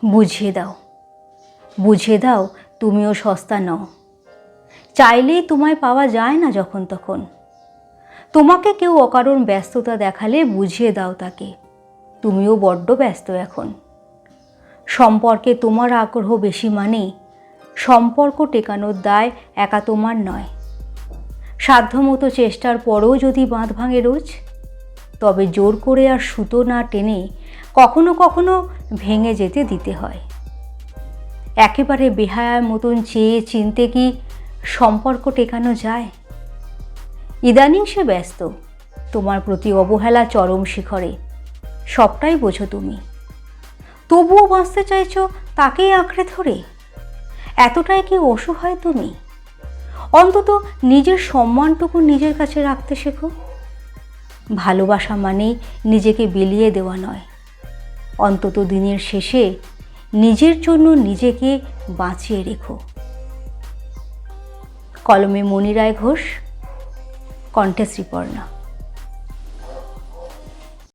বুঝিয়ে দাও, বুঝিয়ে দাও তুমিও সস্তা নও। চাইলেই তোমায় পাওয়া যায় না যখন তখন। তোমাকে কেউ অকারণ ব্যস্ততা দেখালে বুঝিয়ে দাও তাকে, তুমিও বড্ড ব্যস্ত এখন। সম্পর্কে তোমার আগ্রহ বেশি মানে সম্পর্ক টেকানোর দায় একা তোমার নয়। সাধ্যমতো চেষ্টার পরও যদি বাঁধ ভাঙে রোজ, তবে জোর করে আর সুতো না টেনে কখনো কখনো ভেঙে যেতে দিতে হয়। একেবারে বেহায়ার মতন চেয়ে চিনতে কি সম্পর্ক টেকানো যায়? ইদানিং সে ব্যস্ত, তোমার প্রতি অবহেলা চরম শিখরে, সবটাই বোঝো তুমি। তবুও বাঁচতে চাইছো তাকেই আঁকড়ে ধরে। এতটাই কি অসহায় তুমি? অন্তত নিজের সম্মানটুকু নিজের কাছে রাখতে শেখো। ভালোবাসা মানে নিজেকে বিলিয়ে দেওয়া নয়, অন্তত দিনের শেষে নিজের জন্য নিজেকে বাঁচিয়ে রেখো। কলমে মণি রায় ঘোষ, কণ্ঠে শ্রীপর্ণা।